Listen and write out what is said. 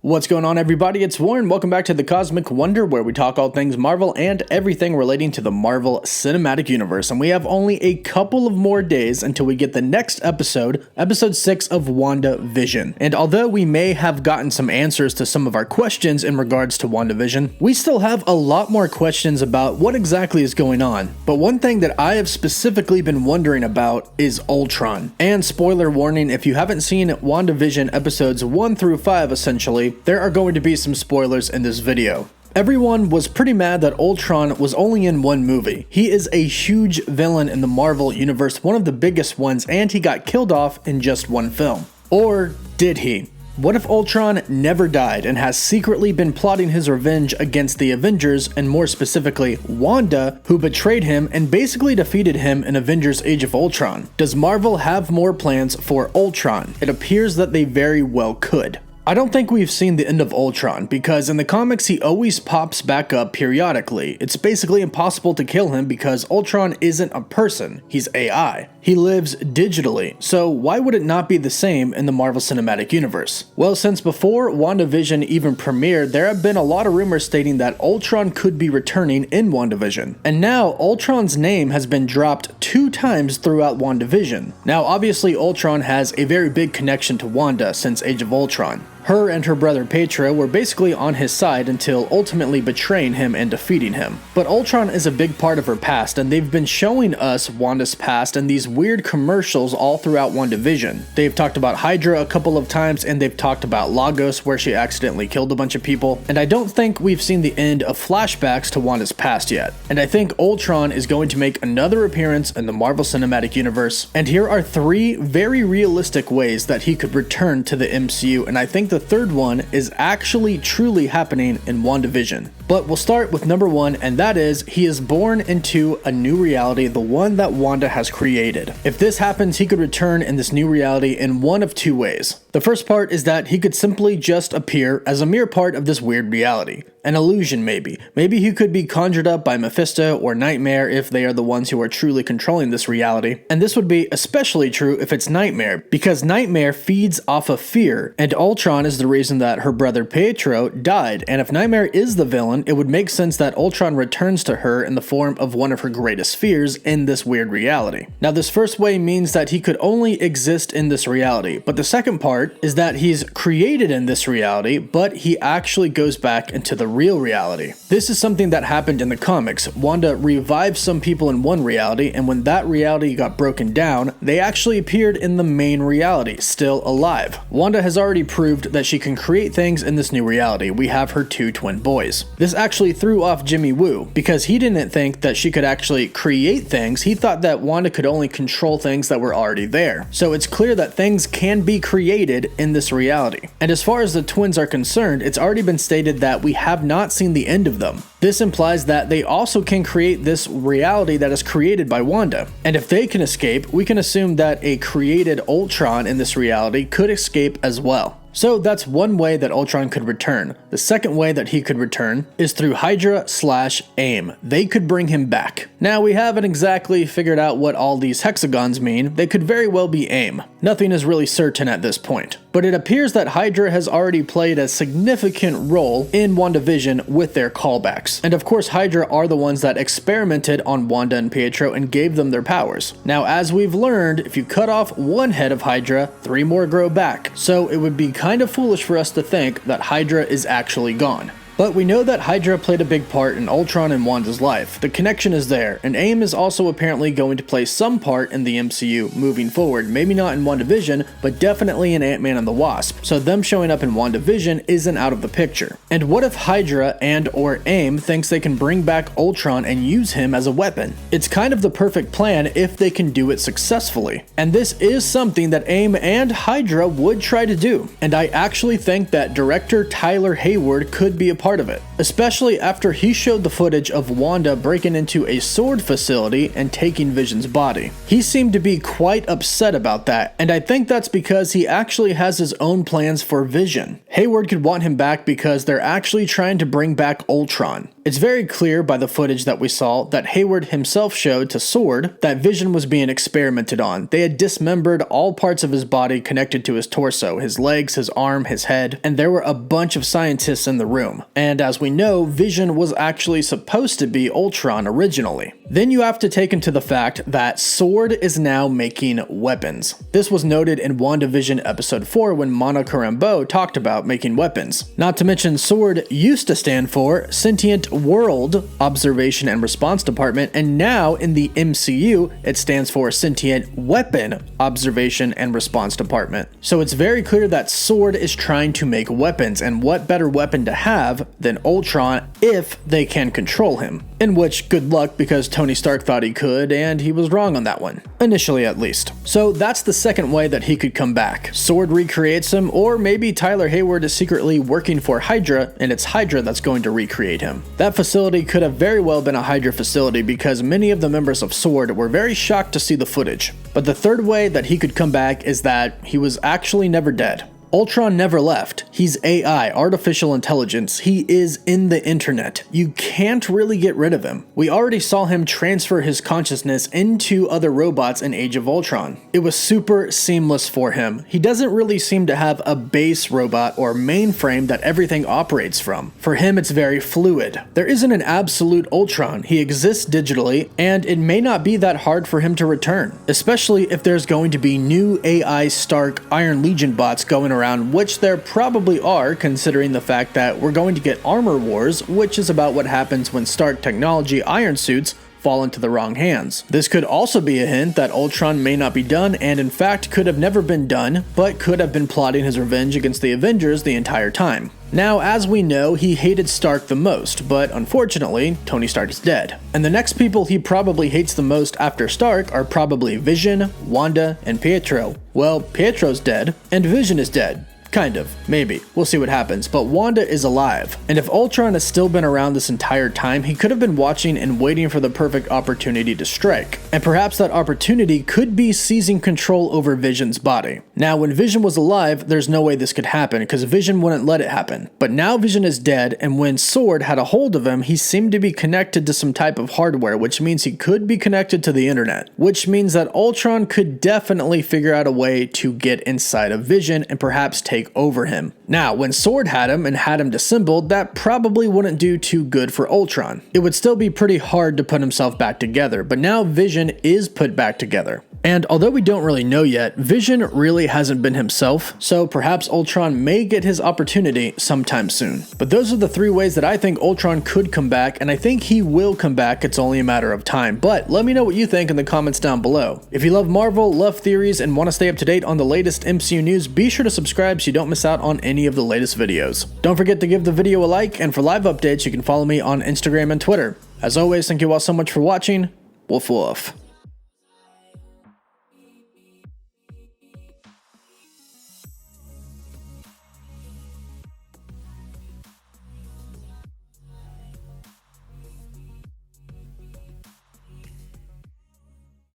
What's going on, everybody? It's Warren. Welcome back to the Cosmic Wonder, where we talk all things Marvel and everything relating to the Marvel Cinematic Universe. And we have only a couple of more days until we get the next episode, episode 6 of Wandavision. And although we may have gotten some answers to some of our questions in regards to Wandavision, we still have a lot more questions about what exactly is going on. But one thing that I have specifically been wondering about is Ultron. And spoiler warning, if you haven't seen Wandavision episodes 1 through 5, essentially, there are going to be some spoilers in this video. Everyone was pretty mad that Ultron was only in one movie. He is a huge villain in the Marvel Universe, one of the biggest ones, and he got killed off in just one film. Or did he? What if Ultron never died and has secretly been plotting his revenge against the Avengers, and more specifically Wanda, who betrayed him and basically defeated him in Avengers Age of Ultron? Does Marvel have more plans for Ultron? It appears that they very well could. I don't think we've seen the end of Ultron, because in the comics he always pops back up periodically. It's basically impossible to kill him because Ultron isn't a person, he's AI. He lives digitally, so why would it not be the same in the Marvel Cinematic Universe? Well, since before WandaVision even premiered, there have been a lot of rumors stating that Ultron could be returning in WandaVision. And now Ultron's name has been dropped 2 times throughout WandaVision. Now obviously Ultron has a very big connection to Wanda since Age of Ultron. Her and her brother Pietro were basically on his side until ultimately betraying him and defeating him. But Ultron is a big part of her past, and they've been showing us Wanda's past in these weird commercials all throughout WandaVision. They've talked about Hydra a couple of times, and they've talked about Lagos, where she accidentally killed a bunch of people. And I don't think we've seen the end of flashbacks to Wanda's past yet. And I think Ultron is going to make another appearance in the Marvel Cinematic Universe. And here are 3 very realistic ways that he could return to the MCU, and I think the third one is actually truly happening in WandaVision. But we'll start with number 1, and that is he is born into a new reality, the one that Wanda has created. If this happens, he could return in this new reality in one of 2 ways. The first part is that he could simply just appear as a mere part of this weird reality. An illusion, maybe. Maybe he could be conjured up by Mephisto or Nightmare if they are the ones who are truly controlling this reality. And this would be especially true if it's Nightmare, because Nightmare feeds off of fear, and Ultron is the reason that her brother Pietro died. And if Nightmare is the villain, it would make sense that Ultron returns to her in the form of one of her greatest fears in this weird reality. Now, this first way means that he could only exist in this reality, but the second part is that he's created in this reality, but he actually goes back into the real reality. This is something that happened in the comics. Wanda revived some people in one reality, and when that reality got broken down, they actually appeared in the main reality, still alive. Wanda has already proved that she can create things in this new reality. We have her 2 twin boys. This actually threw off Jimmy Woo, because he didn't think that she could actually create things. He thought that Wanda could only control things that were already there. So it's clear that things can be created in this reality. And as far as the twins are concerned, it's already been stated that we have not seen the end of them. This implies that they also can create this reality that is created by Wanda. And if they can escape, we can assume that a created Ultron in this reality could escape as well. So that's one way that Ultron could return. The second way that he could return is through Hydra/AIM. They could bring him back. Now, we haven't exactly figured out what all these hexagons mean. They could very well be AIM. Nothing is really certain at this point. But it appears that Hydra has already played a significant role in WandaVision with their callbacks. And of course, Hydra are the ones that experimented on Wanda and Pietro and gave them their powers. Now, as we've learned, if you cut off one head of Hydra, 3 more grow back. So it would be kind of foolish for us to think that Hydra is actually gone. But we know that Hydra played a big part in Ultron and Wanda's life. The connection is there, and AIM is also apparently going to play some part in the MCU moving forward. Maybe not in WandaVision, but definitely in Ant-Man and the Wasp. So them showing up in WandaVision isn't out of the picture. And what if Hydra and or AIM thinks they can bring back Ultron and use him as a weapon? It's kind of the perfect plan if they can do it successfully. And this is something that AIM and Hydra would try to do. And I actually think that director Tyler Hayward could be a part of it, especially after he showed the footage of Wanda breaking into a sword facility and taking Vision's body. He seemed to be quite upset about that, and I think that's because he actually has his own plans for Vision. Hayward could want him back because they're actually trying to bring back Ultron. It's very clear by the footage that we saw that Hayward himself showed to Sword that Vision was being experimented on. They had dismembered all parts of his body connected to his torso, his legs, his arm, his head, and there were a bunch of scientists in the room. And as we know, Vision was actually supposed to be Ultron originally. Then you have to take into the fact that Sword is now making weapons. This was noted in Wandavision episode 4 when Monica Rambeau talked about making weapons. Not to mention, Sword used to stand for Sentient World Observation and Response Department, and now in the MCU it stands for Sentient Weapon Observation and Response Department. So it's very clear that Sword is trying to make weapons, and what better weapon to have than Ultron if they can control him. In which, good luck, because Tony Stark thought he could, and he was wrong on that one. Initially, at least. So that's the second way that he could come back. Sword recreates him, or maybe Tyler Hayward is secretly working for Hydra, and it's Hydra that's going to recreate him. That facility could have very well been a Hydra facility because many of the members of Sword were very shocked to see the footage. But the third way that he could come back is that he was actually never dead. Ultron never left. He's AI, artificial intelligence. He is in the internet. You can't really get rid of him. We already saw him transfer his consciousness into other robots in Age of Ultron. It was super seamless for him. He doesn't really seem to have a base robot or mainframe that everything operates from. For him, it's very fluid. There isn't an absolute Ultron. He exists digitally, and it may not be that hard for him to return, especially if there's going to be new AI Stark Iron Legion bots going around, which there probably are, considering the fact that we're going to get Armor Wars, which is about what happens when Stark technology iron suits fall into the wrong hands. This could also be a hint that Ultron may not be done, and in fact could have never been done, but could have been plotting his revenge against the Avengers the entire time. Now, as we know, he hated Stark the most, but unfortunately, Tony Stark is dead. And the next people he probably hates the most after Stark are probably Vision, Wanda, and Pietro. Well, Pietro's dead, and Vision is dead. Kind of. Maybe. We'll see what happens. But Wanda is alive. And if Ultron has still been around this entire time, he could have been watching and waiting for the perfect opportunity to strike. And perhaps that opportunity could be seizing control over Vision's body. Now, when Vision was alive, there's no way this could happen, because Vision wouldn't let it happen. But now Vision is dead, and when Sword had a hold of him, he seemed to be connected to some type of hardware, which means he could be connected to the internet. Which means that Ultron could definitely figure out a way to get inside of Vision and perhaps take over him. Now, when Sword had him and had him disassembled, that probably wouldn't do too good for Ultron. It would still be pretty hard to put himself back together, but now Vision is put back together. And although we don't really know yet, Vision really hasn't been himself, so perhaps Ultron may get his opportunity sometime soon. But those are the three ways that I think Ultron could come back, and I think he will come back. It's only a matter of time. But let me know what you think in the comments down below. If you love Marvel, love theories, and want to stay up to date on the latest MCU news, be sure to subscribe so you don't miss out on any of the latest videos. Don't forget to give the video a like, and for live updates, you can follow me on Instagram and Twitter. As always, thank you all so much for watching. Woof woof.